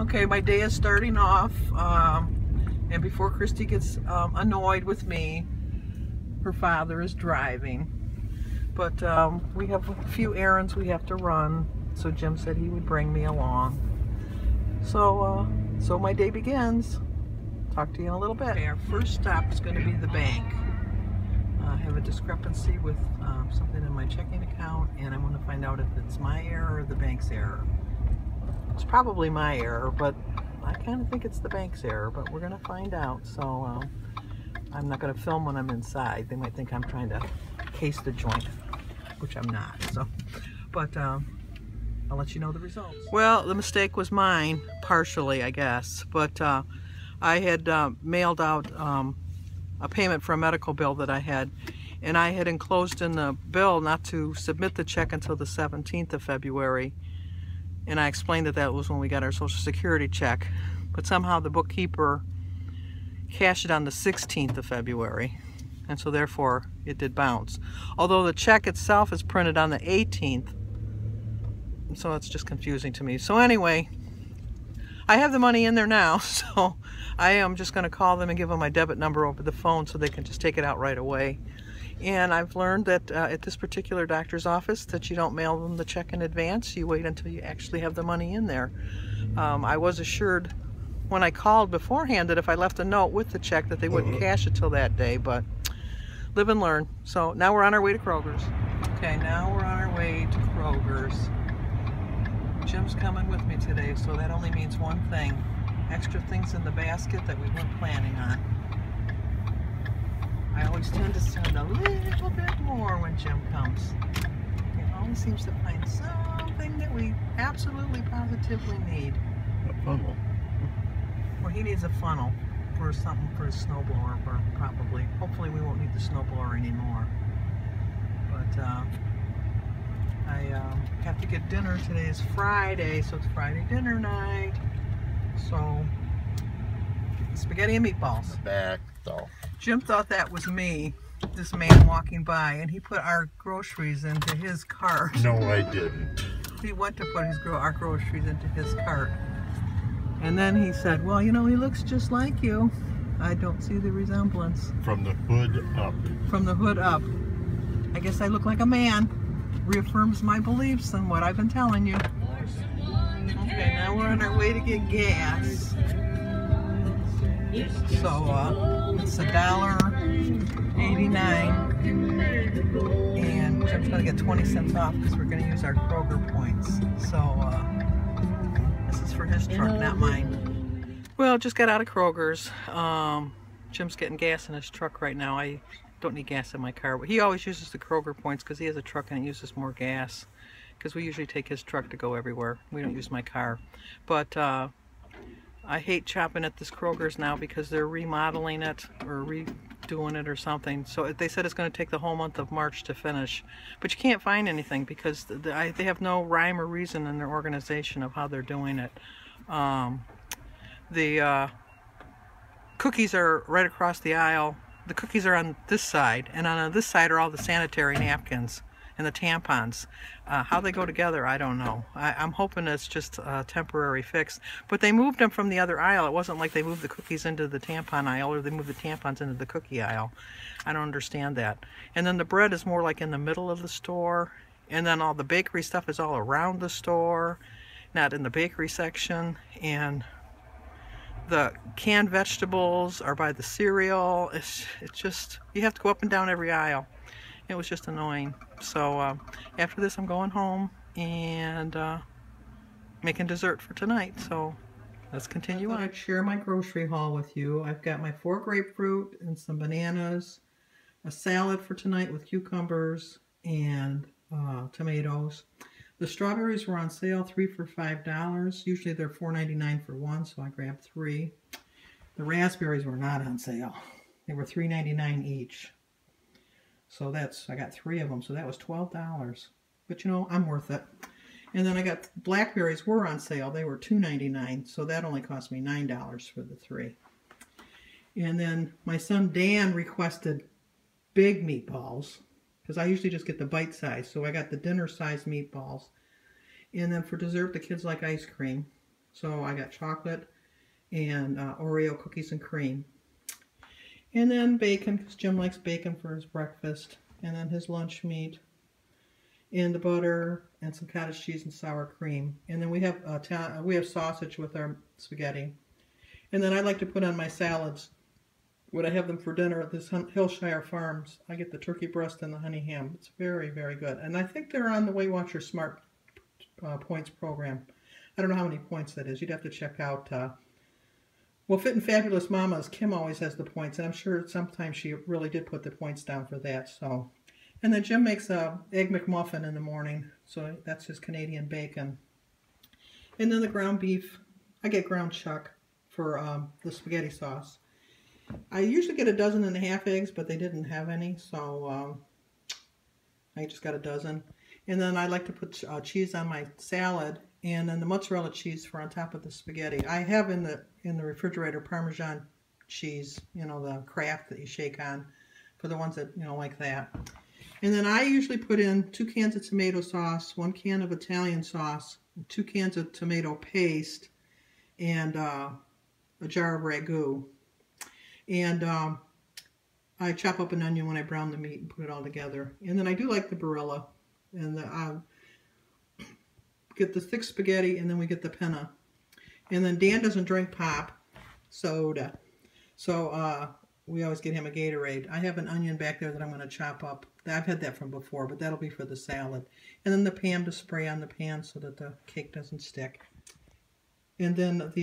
Okay, my day is starting off, and before Christy gets annoyed with me, her father is driving. But we have a few errands we have to run, so Jim said he would bring me along. So my day begins. Talk to you in a little bit. Okay, our first stop is going to be the bank. I have a discrepancy with something in my checking account, and I want to find out if it's my error or the bank's error. It's probably my error, but I kind of think it's the bank's error, but we're going to find out. So I'm not going to film when I'm inside. They might think I'm trying to case the joint, which I'm not. So, but I'll let you know the results. Well, the mistake was mine, partially, I guess. But I had mailed out a payment for a medical bill that I had, and I had enclosed in the bill not to submit the check until the 17th of February. And I explained that was when we got our Social Security check. But somehow the bookkeeper cashed it on the 16th of February. And so therefore it did bounce. Although the check itself is printed on the 18th. So it's just confusing to me. So anyway, I have the money in there now. So I am just going to call them and give them my debit number over the phone so they can just take it out right away. And I've learned that at this particular doctor's office that you don't mail them the check in advance. You wait until you actually have the money in there. I was assured when I called beforehand that if I left a note with the check that they wouldn't cash it till that day, but live and learn. So now we're on our way to Kroger's. Okay, now we're on our way to Kroger's. Jim's coming with me today, so that only means one thing. Extra things in the basket that we weren't planning on. I always tend to send a little bit more when Jim comes. He always seems to find something that we absolutely positively need. A funnel. Well, he needs a funnel for something for his snowblower, probably. Hopefully we won't need the snowblower anymore. But I have to get dinner. Today is Friday, so it's Friday dinner night. So, spaghetti and meatballs. Back though. Jim thought that was me, this man walking by, and he put our groceries into his cart. No, I didn't. He went to put our groceries into his cart. And then he said, well, you know, he looks just like you. I don't see the resemblance. From the hood up. From the hood up. I guess I look like a man. Reaffirms my beliefs and what I've been telling you. Okay, now we're on our way to get gas. So it's $1.89, and Jim's going to get 20 cents off because we're going to use our Kroger points. So this is for his truck, not mine. Well, just got out of Kroger's. Jim's getting gas in his truck right now. I don't need gas in my car. He always uses the Kroger points because he has a truck and it uses more gas. Because we usually take his truck to go everywhere. We don't use my car. But I hate shopping at this Kroger's now because they're remodeling it or redoing it or something. So they said it's going to take the whole month of March to finish. But you can't find anything because they have no rhyme or reason in their organization of how they're doing it. The cookies are right across the aisle. The cookies are on this side, and on this side are all the sanitary napkins and the tampons. How they go together, I don't know. I'm hoping it's just a temporary fix. But they moved them from the other aisle. It wasn't like they moved the cookies into the tampon aisle or they moved the tampons into the cookie aisle. I don't understand that. And then the bread is more like in the middle of the store. And then all the bakery stuff is all around the store, not in the bakery section. And the canned vegetables are by the cereal. It's just, you have to go up and down every aisle. It was just annoying. So after this I'm going home and making dessert for tonight. So let's continue on. I'd share my grocery haul with you. I've got my 4 grapefruit and some bananas, a salad for tonight with cucumbers and tomatoes. The strawberries were on sale, 3 for $5. Usually they're $4.99 for 1, so I grabbed 3. The raspberries were not on sale. They were $3.99 each. So I got 3 of them, so that was $12. But you know, I'm worth it. And then I got blackberries were on sale. They were $2.99, so that only cost me $9 for the 3. And then my son Dan requested big meatballs, because I usually just get the bite size. So I got the dinner size meatballs. And then for dessert, the kids like ice cream. So I got chocolate and Oreo cookies and cream. And then bacon, because Jim likes bacon for his breakfast. And then his lunch meat. And the butter and some cottage cheese and sour cream. And then we have sausage with our spaghetti. And then I like to put on my salads. When I have them for dinner at this Hillshire Farms, I get the turkey breast and the honey ham. It's very, very good. And I think they're on the Weight Watchers Smart Points program. I don't know how many points that is. You'd have to check out. Well, Fit and Fabulous Mamas, Kim always has the points, and I'm sure sometimes she really did put the points down for that. So, and then Jim makes a Egg McMuffin in the morning, so that's his Canadian bacon. And then the ground beef, I get ground chuck for the spaghetti sauce. I usually get 1.5 eggs, but they didn't have any, so I just got a dozen. And then I like to put cheese on my salad, and then the mozzarella cheese for on top of the spaghetti. I have in the refrigerator Parmesan cheese, you know, the Kraft that you shake on, for the ones that, you know, like that. And then I usually put in 2 cans of tomato sauce, 1 can of Italian sauce, 2 cans of tomato paste, and a jar of ragu. And I chop up an onion when I brown the meat and put it all together. And then I do like the Barilla. And get the thick spaghetti, and then we get the penna. And then Dan doesn't drink pop, soda. So we always get him a Gatorade. I have an onion back there that I'm going to chop up. I've had that from before, but that'll be for the salad. And then the Pam to spray on the pan so that the cake doesn't stick. And then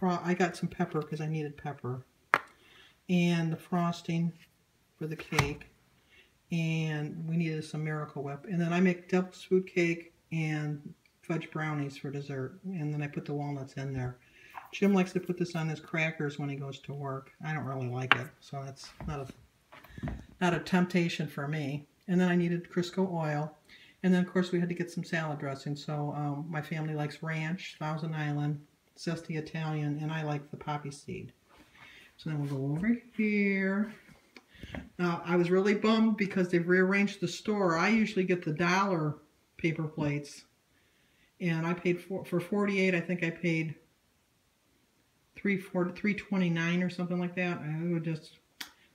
I got some pepper because I needed pepper. And the frosting for the cake. And we needed some Miracle Whip. And then I make devil's food cake and fudge brownies for dessert. And then I put the walnuts in there. Jim likes to put this on his crackers when he goes to work. I don't really like it, so that's not a temptation for me. And then I needed Crisco oil. And then, of course, we had to get some salad dressing. So my family likes ranch, Thousand Island, zesty Italian, and I like the poppy seed. So then we'll go over here. Now, I was really bummed because they've rearranged the store. I usually get the $1 paper plates. And I paid for 48, I think I paid $3.29 or something like that.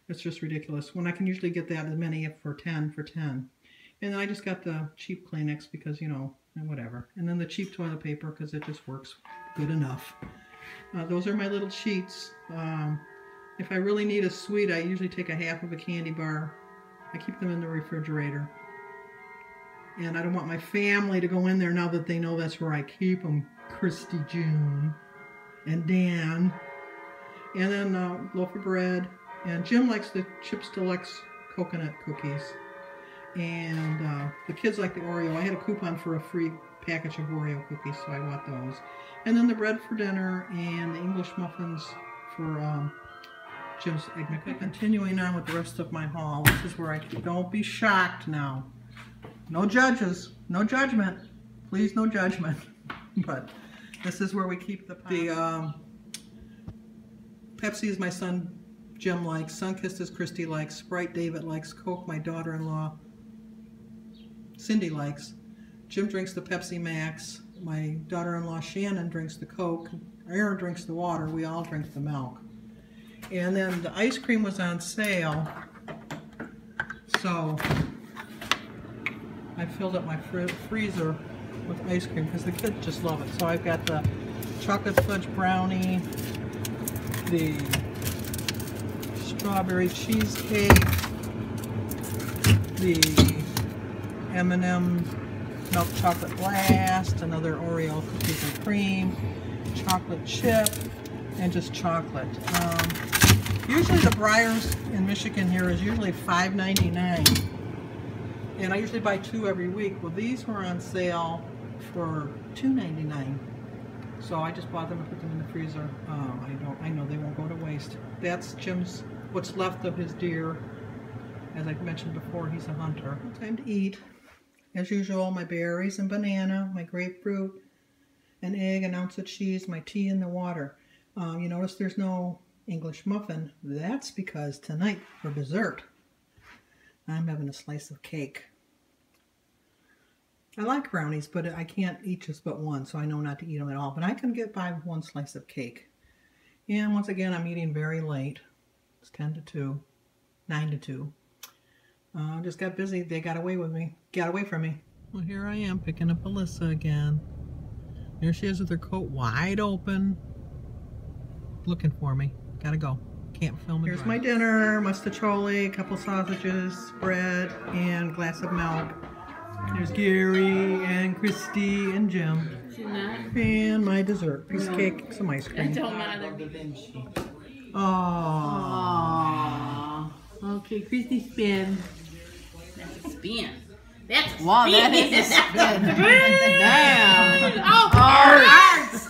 It's just ridiculous. When I can usually get that as many for 10. And then I just got the cheap Kleenex because, you know, whatever. And then the cheap toilet paper because it just works good enough. Those are my little sheets. If I really need a sweet, I usually take 1/2 of a candy bar. I keep them in the refrigerator. And I don't want my family to go in there now that they know that's where I keep them. Christy June and Dan. And then a loaf of bread. And Jim likes the Chips Deluxe coconut cookies. And the kids like the Oreo. I had a coupon for a free package of Oreo cookies, so I bought those. And then the bread for dinner and the English muffins for Jim's Egg McMuffin. Continuing on with the rest of my haul. This is where I don't be shocked now. No judges, no judgment. Please, no judgment. But this is where we keep the Pepsi is my son Jim likes. Sunkist is Christy likes. Sprite David likes. Coke my daughter-in-law Cindy likes. Jim drinks the Pepsi Max. My daughter-in-law Shannon drinks the Coke. Aaron drinks the water. We all drink the milk. And then the ice cream was on sale, so I filled up my freezer with ice cream because the kids just love it. So I've got the chocolate fudge brownie, the strawberry cheesecake, the M&M milk chocolate blast, another Oreo cookies and cream, chocolate chip, and just chocolate. Usually the Breyers in Michigan here is usually $5.99, and I usually buy 2 every week. Well, these were on sale for $2.99, so I just bought them and put them in the freezer. I know they won't go to waste. That's Jim's, what's left of his deer. As I've mentioned before, he's a hunter. Time to eat. As usual, my berries and banana, my grapefruit, an egg, an ounce of cheese, my tea, and the water. You notice there's no English muffin. That's because tonight for dessert, I'm having a slice of cake. I like brownies, but I can't eat just but one, so I know not to eat them at all. But I can get by with one slice of cake. And once again, I'm eating very late. It's 10 to 2, 9 to 2. Just got busy. They got away with me. Got away from me. Well, here I am picking up Alyssa again. There she is with her coat wide open. Looking for me. Gotta go. Can't film it. Here's my dinner. Mustacholi, a couple sausages, bread, and glass of milk. There's Gary and Christy and Jim. And my dessert. Piece of cake, some ice cream. That don't matter. Aww. Okay, Christy spin. That's a spin. That's a spin. Wow, that is a spin. Damn. Oh, arts.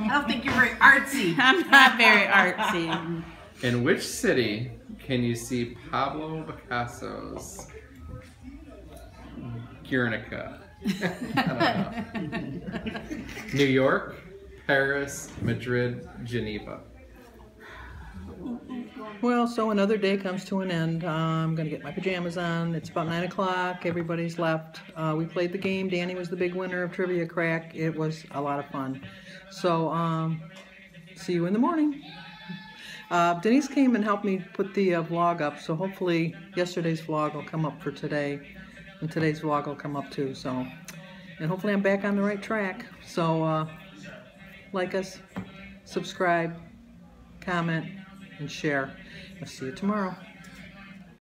I don't think you're very artsy. I'm not very artsy. In which city can you see Pablo Picasso's Guernica? I don't know. New York, Paris, Madrid, Geneva. Well, so another day comes to an end. I'm going to get my pajamas on. It's about 9 o'clock. Everybody's left. We played the game. Danny was the big winner of Trivia Crack. It was a lot of fun. So, see you in the morning. Denise came and helped me put the vlog up, so hopefully yesterday's vlog will come up for today, and today's vlog will come up too. So, and hopefully I'm back on the right track. So, like us, subscribe, comment, and share. I'll see you tomorrow.